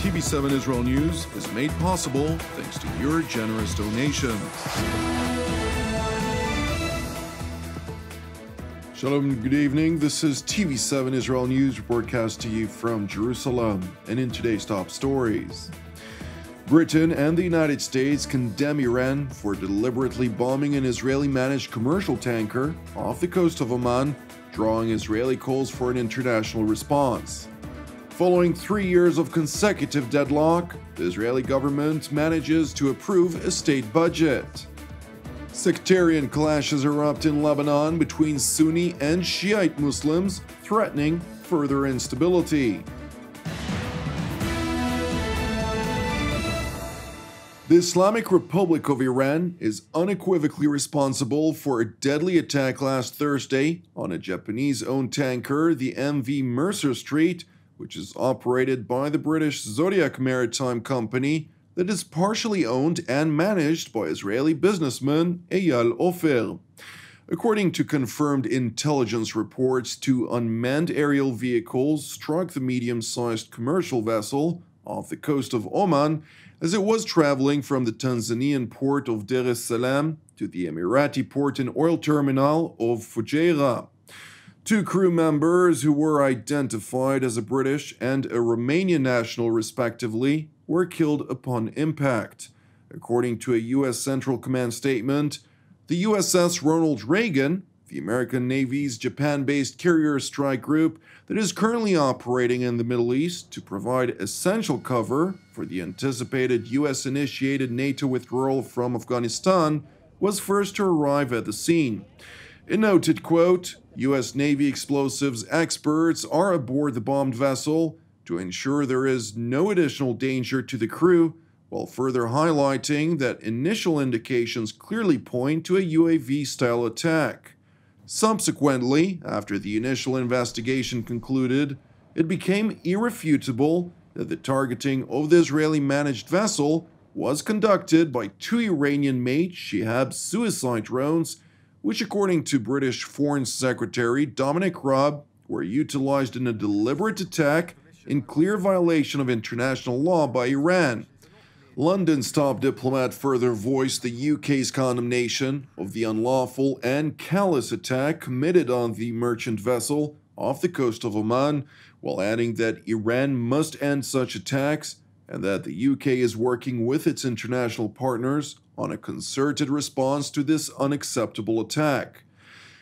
TV7 Israel News is made possible thanks to your generous donations. Shalom and good evening. This is TV7 Israel News broadcast to you from Jerusalem. And in today's top stories, Britain and the United States condemn Iran for deliberately bombing an Israeli-managed commercial tanker off the coast of Oman, drawing Israeli calls for an international response. Following 3 years of consecutive deadlock, the Israeli government manages to approve a state budget. Sectarian clashes erupt in Lebanon between Sunni and Shiite Muslims, threatening further instability. The Islamic Republic of Iran is unequivocally responsible for a deadly attack last Thursday on a Japanese-owned tanker, the MV Mercer Street, which is operated by the British Zodiac Maritime Company that is partially owned and managed by Israeli businessman Eyal Ofer. According to confirmed intelligence reports, two unmanned aerial vehicles struck the medium-sized commercial vessel off the coast of Oman as it was traveling from the Tanzanian port of Dar es Salaam to the Emirati port and oil terminal of Fujairah. Two crew members, who were identified as a British and a Romanian national respectively, were killed upon impact. According to a U.S. Central Command statement, the USS Ronald Reagan, the American Navy's Japan-based carrier strike group that is currently operating in the Middle East to provide essential cover for the anticipated U.S.-initiated NATO withdrawal from Afghanistan, was first to arrive at the scene. It noted, quote, U.S. Navy explosives experts are aboard the bombed vessel to ensure there is no additional danger to the crew, while further highlighting that initial indications clearly point to a UAV-style attack. Subsequently, after the initial investigation concluded, it became irrefutable that the targeting of the Israeli-managed vessel was conducted by two Iranian-made Shihab suicide drones, which, according to British Foreign Secretary Dominic Raab, were utilized in a deliberate attack in clear violation of international law by Iran. London's top diplomat further voiced the UK's condemnation of the unlawful and callous attack committed on the merchant vessel off the coast of Oman, while adding that Iran must end such attacks and that the UK is working with its international partners on a concerted response to this unacceptable attack.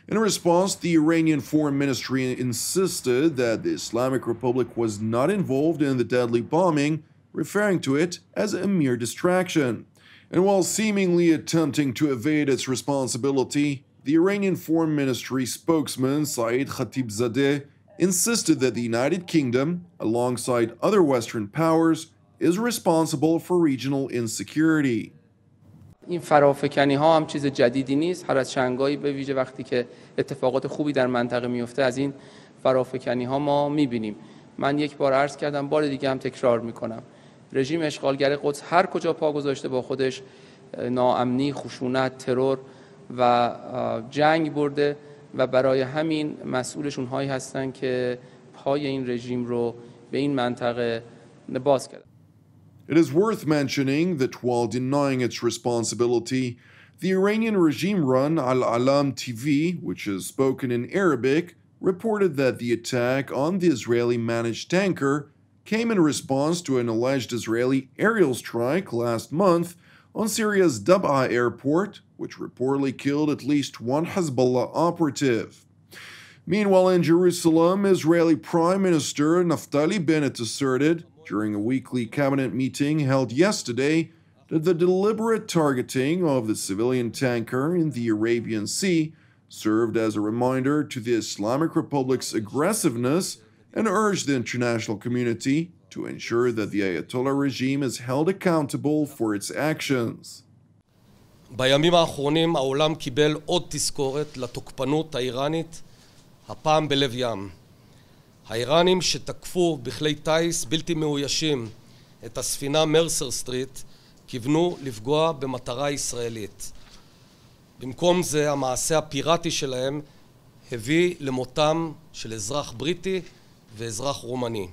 In response, the Iranian Foreign Ministry insisted that the Islamic Republic was not involved in the deadly bombing, referring to it as a mere distraction. And while seemingly attempting to evade its responsibility, the Iranian Foreign Ministry spokesman Saeed Khatibzadeh insisted that the United Kingdom, alongside other Western powers, is responsible for regional insecurity. این فرافکنی ها هم چیز جدیدی نیست. هر از چندگاهی به ویژه وقتی که اتفاقات خوبی در منطقه میفته از این فرافکنی ها ما میبینیم. من یک بار عرض کردم، بار دیگه هم تکرار میکنم. رژیم اشغالگر قدس هر کجا پا گذاشته با خودش ناامنی، خشونت، ترور و جنگ برده و برای همین مسئولش اونهایی هستن که پای این رژیم رو به این منطقه باز کردن. It is worth mentioning that while denying its responsibility, the Iranian regime-run Al-Alam TV, which is spoken in Arabic, reported that the attack on the Israeli-managed tanker came in response to an alleged Israeli aerial strike last month on Syria's Dab'a airport, which reportedly killed at least one Hezbollah operative. Meanwhile, in Jerusalem, Israeli Prime Minister Naftali Bennett asserted during a weekly cabinet meeting held yesterday that the deliberate targeting of the civilian tanker in the Arabian Sea served as a reminder to the Islamic Republic's aggressiveness and urged the international community to ensure that the Ayatollah regime is held accountable for its actions. בימים האחרונים העולם קיבל עוד תזכורת לתוקפנות האיראנית, הפעם בלב ים. האיראנים שתקפו בכלי טייס בלתי מאוישים את הספינה מרסר סטריט כיוונו לפגוע במטרה ישראלית. במקום זה המעשה הפיראטי שלהם הביא למותם של אזרח בריטי ואזרח רומני.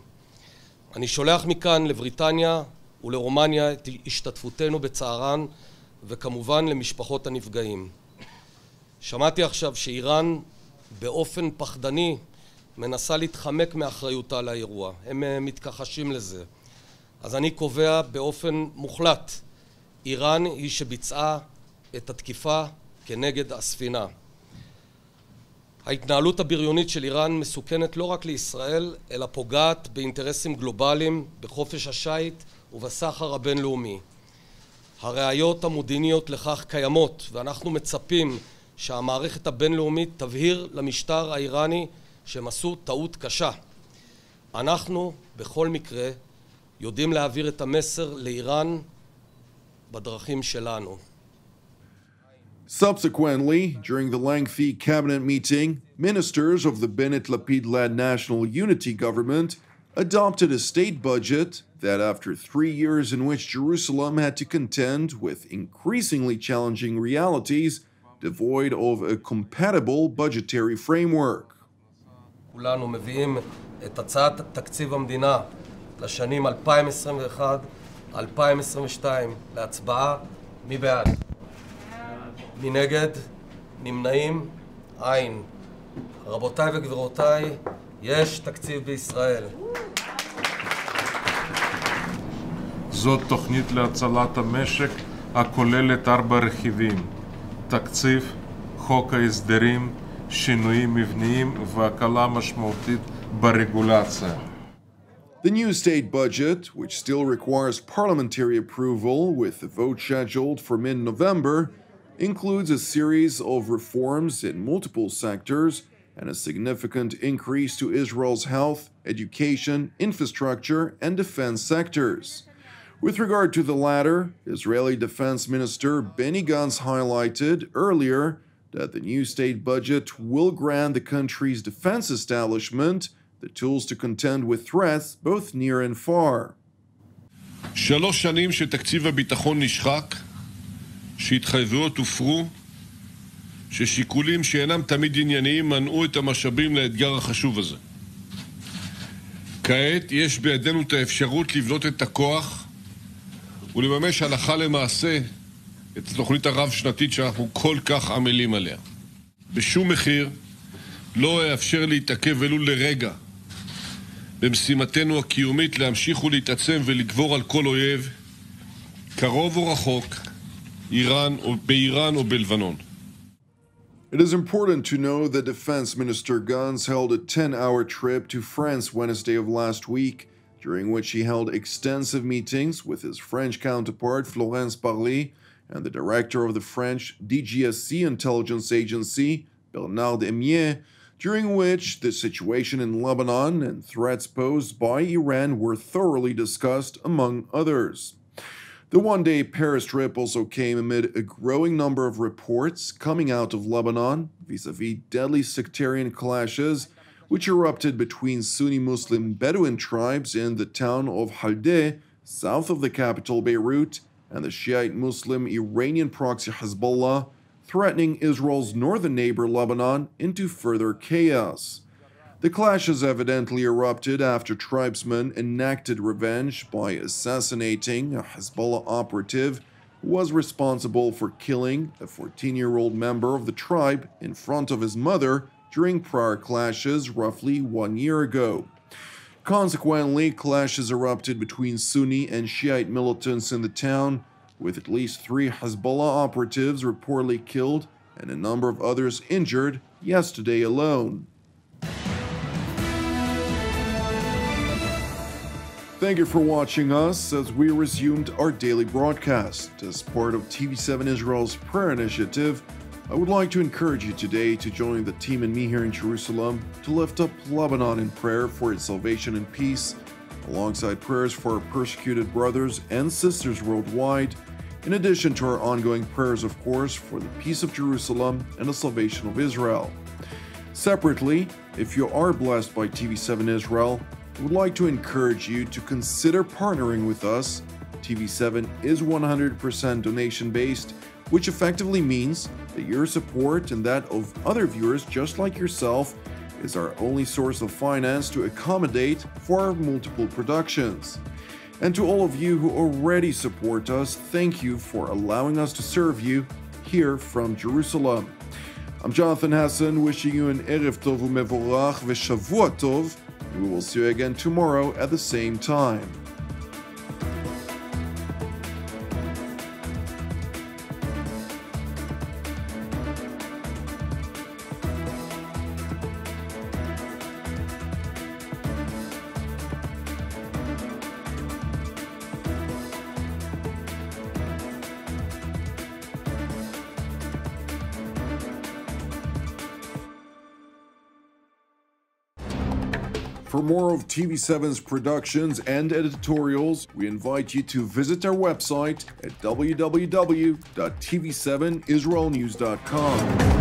אני שולח מכאן לבריטניה ולרומניה את השתתפותנו בצערן, וכמובן למשפחות הנפגעים. שמעתי עכשיו שאיראן באופן פחדני מנסה להתחמק מאחריותה לאירוע. הם מתכחשים לזה. אז אני קובע באופן מוחלט, איראן היא שביצעה את התקיפה כנגד הספינה. ההתנהלות הבריונית של איראן מסוכנת לא רק לישראל, אלא פוגעת באינטרסים גלובליים, בחופש השיט ובסחר הבינלאומי. הראיות המודיעיניות לכך קיימות, ואנחנו מצפים שהמערכת הבינלאומית תבהיר למשטר האיראני שהם עשו טעות קשה. אנחנו, בכל מקרה, יודעים להעביר את המסר לאיראן בדרכים שלנו. Subsequently, during the lengthy cabinet meeting, ministers of the Bennett-Lapid-led National Unity Government adopted a state budget that, after 3 years in which Jerusalem had to contend with increasingly challenging realities, devoid of a compatible budgetary framework. כולנו מביאים את הצעת תקציב המדינה לשנים 2021-2022 להצבעה. מי בעד? מי נגד? נמנעים? אין. רבותיי וגבירותיי, יש תקציב בישראל. זאת תוכנית להצלת המשק הכוללת 4 רכיבים: תקציב, חוק ההסדרים, שינויים מבניים והקלה משמעותית ברגולציה. The new state budget, which still requires parliamentary approval with the vote scheduled for mid-November, includes a series of reforms in multiple sectors and a significant increase to Israel's health, education, infrastructure, and defense sectors. With regard to the latter, Israeli Defense Minister Benny Gantz highlighted earlier that the new state budget will grant the country's defense establishment the tools to contend with threats both near and far. 3 שנים שתקציב הביטחון נשחק, שהתחייבויות הופרו, ששיקולים שאינם תמיד ענייניים מנעו את המשאבים לאתגר החשוב הזה. כעת יש בידינו את האפשרות לבנות את הכוח ולממש הלכה למעשה את התוכנית הרב-שנתית שאנחנו כל כך עמלים עליה. בשום מחיר לא אאפשר להתעכב ולו לרגע במשימתנו הקיומית להמשיך ולהתעצם ולגבור על כל אויב, קרוב או רחוק, באיראן או בלבנון. It is important to know that Defense Minister Gantz held a 10-hour trip to France Wednesday of last week, during which he held extensive meetings with his French counterpart Florence Parly and the director of the French DGSC intelligence agency, Bernard Emier, during which the situation in Lebanon and threats posed by Iran were thoroughly discussed, among others. The one-day Paris trip also came amid a growing number of reports coming out of Lebanon vis-à-vis deadly sectarian clashes which erupted between Sunni Muslim Bedouin tribes in the town of Halde, south of the capital Beirut, and the Shiite Muslim Iranian proxy Hezbollah, threatening Israel's northern neighbor Lebanon into further chaos. The clashes evidently erupted after tribesmen enacted revenge by assassinating a Hezbollah operative who was responsible for killing a 14-year-old member of the tribe in front of his mother during prior clashes roughly 1 year ago. Consequently, clashes erupted between Sunni and Shiite militants in the town, with at least 3 Hezbollah operatives reportedly killed and a number of others injured yesterday alone. Thank you for watching us as we resumed our daily broadcast. As part of TV7 Israel's prayer initiative, I would like to encourage you today to join the team and me here in Jerusalem to lift up Lebanon in prayer for its salvation and peace, alongside prayers for our persecuted brothers and sisters worldwide, in addition to our ongoing prayers, of course, for the peace of Jerusalem and the salvation of Israel. Separately, if you are blessed by TV7 Israel, I would like to encourage you to consider partnering with us. TV7 is 100% donation-based, which effectively means that your support and that of other viewers just like yourself is our only source of finance to accommodate for our multiple productions. And to all of you who already support us, thank you for allowing us to serve you here from Jerusalem. I'm Jonathan Hassan, wishing you an Erev Tov u'Mevorach v'Shavua Tov. We will see you again tomorrow at the same time. For more of TV7's productions and editorials, we invite you to visit our website at www.tv7israelnews.com.